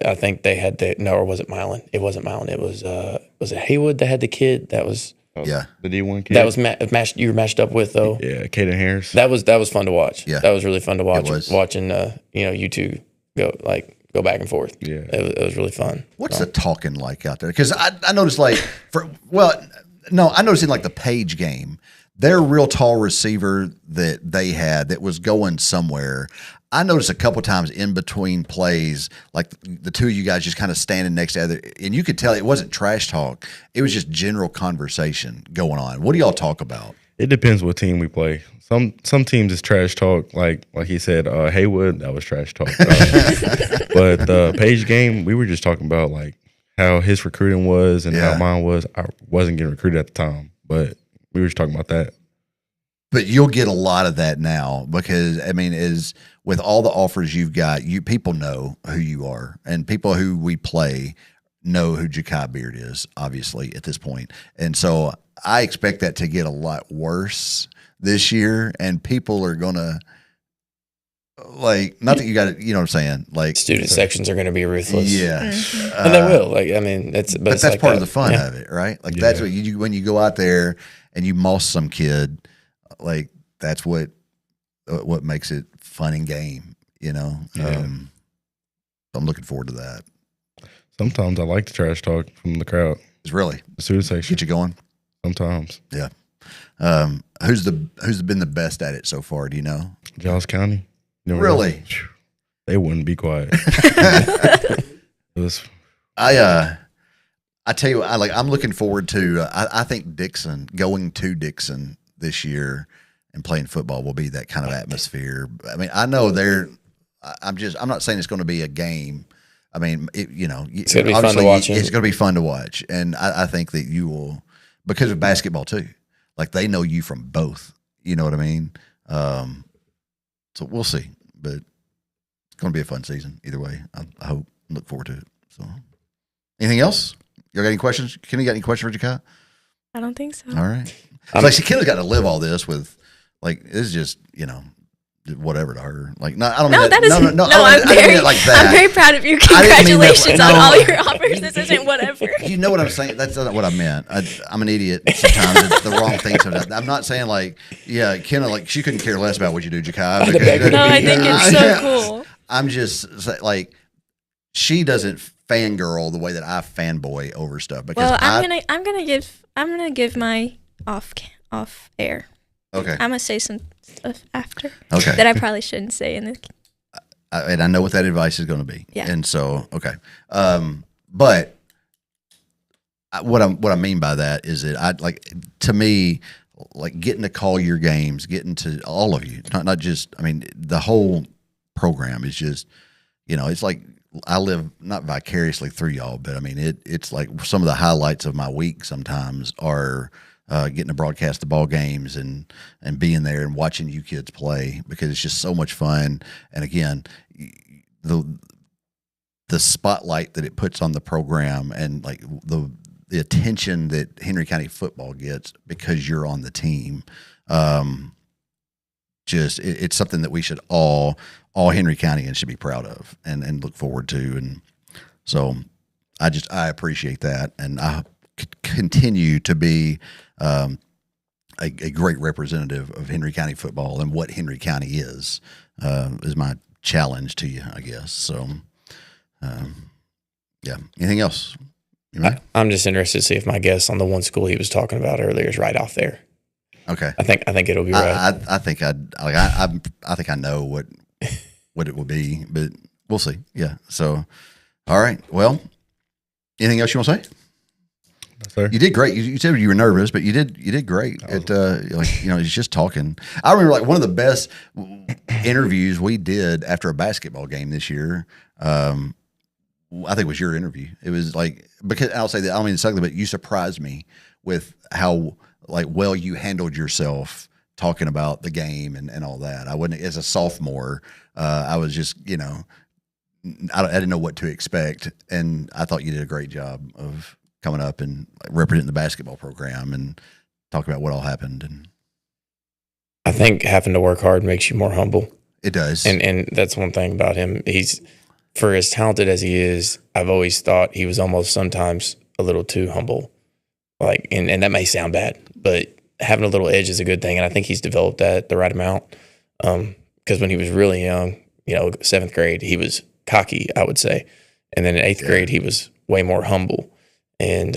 I think they had or was it Milan? It wasn't Milan. It was it Haywood that had the kid that was yeah, The D1 kid. that was matched. You were matched up with though. Yeah, Caden Harris. That was fun to watch. Yeah. That was really fun to watch. was. Watching you two go back and forth. Yeah. It was really fun. what's the talking like out there? Because I noticed I noticed in like the Page game, their real tall receiver that they had that was going somewhere. I noticed a couple times in between plays, like the two of you guys just kind of standing next to each other, and you could tell it wasn't trash talk. It was just general conversation going on. What do y'all talk about? It depends what team we play. Some teams is trash talk, like he said, Haywood, that was trash talk. But the Page game, we were just talking about like how his recruiting was and Yeah. how mine was. I wasn't getting recruited at the time, but we were just talking about that. But you'll get a lot of that now because is with all the offers you've got, people know who you are, and people who we play know who Jakye Beard is, obviously at this point. And so I expect that to get a lot worse this year, and people are gonna not that you got it, you know what I'm saying? Like Student sections are going to be ruthless. yeah, And they will. But But it's that's like part that. of the fun Yeah. of it, right? Like Yeah. that's what you when you go out there and you moss some kid, like that's what makes it fun and game, Yeah. I'm looking forward to that. Sometimes I like the trash talk from the crowd, It's really the student section. get you going. Sometimes Yeah. Who's been the best at it so far? Do you know? Giles County. You know, Really? they wouldn't be quiet. It was I tell you, I'm looking forward to. I think going to Dixon this year and playing football will be that kind of atmosphere. I mean, I know I'm not saying it's going to be a game. I mean, it's gonna be fun to watch. It's going to be fun to watch, and I think that you will, because of basketball too. Like they know you from both. You know what I mean? So we'll see, but it's going to be a fun season either way. I hope. Look forward to it. So, anything else? You got any questions? Kenny, got any questions for Jakye? I don't think so. All right. It's like Kenny's got to live all this with, like, this is just, whatever to her. Like, no, I don't No, mean that is no. I'm I didn't mean very, it like that. I'm very proud of you. I didn't mean that- Congratulations no. on all your offers. This isn't whatever. You know what I'm saying? That's not what I meant. I'm an idiot sometimes. It's the wrong thing sometimes. I'm not saying like, yeah, Kenna, like she couldn't care less about what you do, Jakye. No, I think it's so cool. I'm just like, she doesn't fangirl the way that I fanboy over stuff. Because Well, I'm gonna give my off air. Okay. I'm gonna say some stuff after. Okay. That I probably shouldn't say in the. And I know what that advice is going to be. Yeah. And so, okay. But what I mean by that is that to me, like getting to call your games, getting to all of you, not just, I mean, the whole program is just, it's like I live not vicariously through y'all, but I mean, it's like some of the highlights of my week sometimes are getting to broadcast the ball games and being there and watching you kids play, because it's just so much fun. And again, the spotlight that it puts on the program, and like the attention that Henry County football gets because you're on the team, it's something that we should all Henry Countyans should be proud of and look forward to. And so I appreciate that, and I continue to be a great representative of Henry County football and what Henry County is my challenge to you, I guess. So, yeah. Anything else? I'm just interested to see if my guess on the one school he was talking about earlier is right off there. Okay. I think it'll be right. I think I think I know what it will be, but we'll see. Yeah. So, all right. Well, anything else you want to say? Sir. You did great. You said you were nervous, but you did great. He's just talking. I remember like one of the best interviews we did after a basketball game this year. I think it was your interview. It was like, because I'll say that, I don't mean to suck, but you surprised me with how like well you handled yourself talking about the game and all that. I wasn't, as a sophomore, I was just, I didn't know what to expect, and I thought you did a great job of coming up and representing the basketball program and talking about what all happened. And I think having to work hard makes you more humble. It does. And that's one thing about him. He's, for as talented as he is, I've always thought he was almost sometimes a little too humble. Like, and that may sound bad, but having a little edge is a good thing. And I think he's developed that the right amount. Because when he was really young, 7th grade, he was cocky, I would say. And then in 8th grade, he was way more humble. And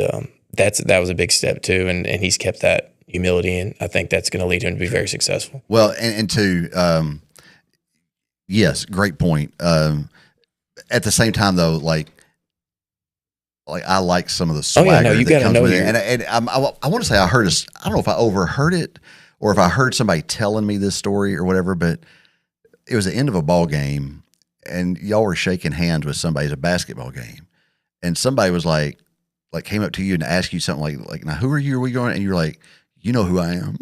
that was a big step too. And he's kept that humility, and I think that's going to lead him to be very successful. Well, and to, yes, great point. At the same time, though, like I like some of the swagger you that gotta comes know with it. And I want to say I don't know if I overheard it or if I heard somebody telling me this story or whatever, but it was the end of a ball game, and y'all were shaking hands with somebody at a basketball game, and somebody was like came up to you and asked you something like, now who are you? Are we going? And you're like, you know who I am.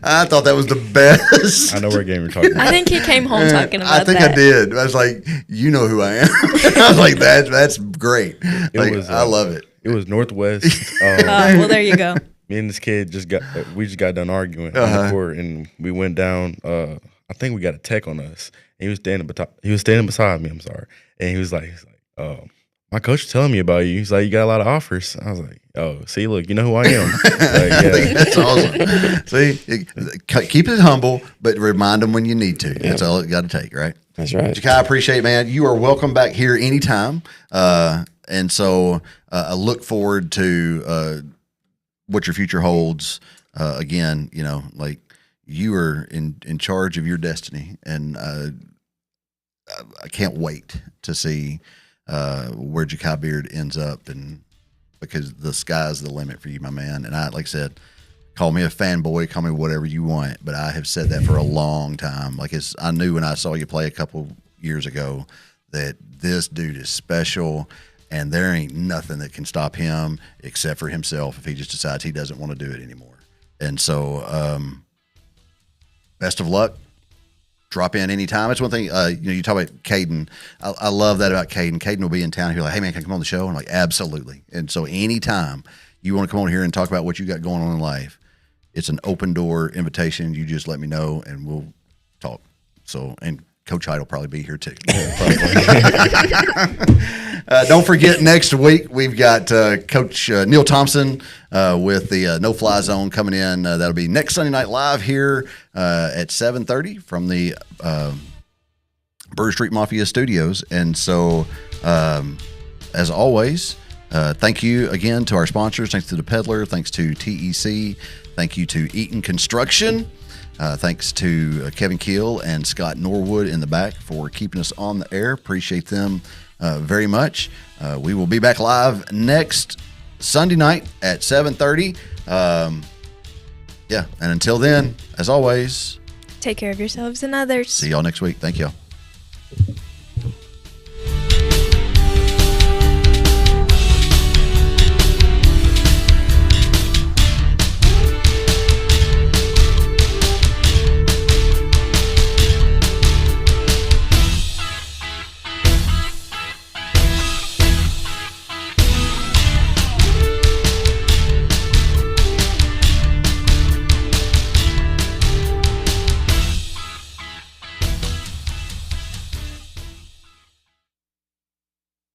I thought that was the best. I know what game you're talking about. I think he came home talking about that. I think I did. I was like, you know who I am. I was like, that's great. I love it. It was Northwest. Well, there you go. Me and this kid just got done arguing on the court, and we went down. I think we got a tech on us. And he was standing beside me. I'm sorry, and he was like, my coach was telling me about you. He's like, you got a lot of offers. I was like, oh, see, look, you know who I am. That's awesome. See, keep it humble, but remind them when you need to. That's all you got to take, right? That's right. Jakye, I appreciate it, man. You are welcome back here anytime. And so I look forward to what your future holds. Again, like you are in charge of your destiny, and I can't wait to see where Jakye Beard ends up, and because the sky's the limit for you, my man. And I, like I said, call me a fanboy, call me whatever you want, but I have said that for a long time. Like I knew when I saw you play a couple years ago that this dude is special, and there ain't nothing that can stop him except for himself if he just decides he doesn't want to do it anymore. And so, best of luck. Drop in anytime. It's one thing, you talk about Caden. I love that about Caden. Caden will be in town. He'll be like, hey, man, can I come on the show? And I'm like, absolutely. And so anytime you want to come on here and talk about what you got going on in life, It's an open door invitation. You just let me know and we'll talk. So, and Coach Hyde will probably be here too. Don't forget, next week we've got Coach Neil Thompson with the No Fly Zone coming in. That'll be next Sunday Night Live here at 7:30 from the Burr Street Mafia Studios. And so, as always, thank you again to our sponsors. Thanks to the Peddler. Thanks to TEC. Thank you to Eaton Construction. Thanks to Kevin Keel and Scott Norwood in the back for keeping us on the air. Appreciate them very much. We will be back live next Sunday night at 7:30. And until then, as always, Take care of yourselves and others. see y'all next week. Thank y'all.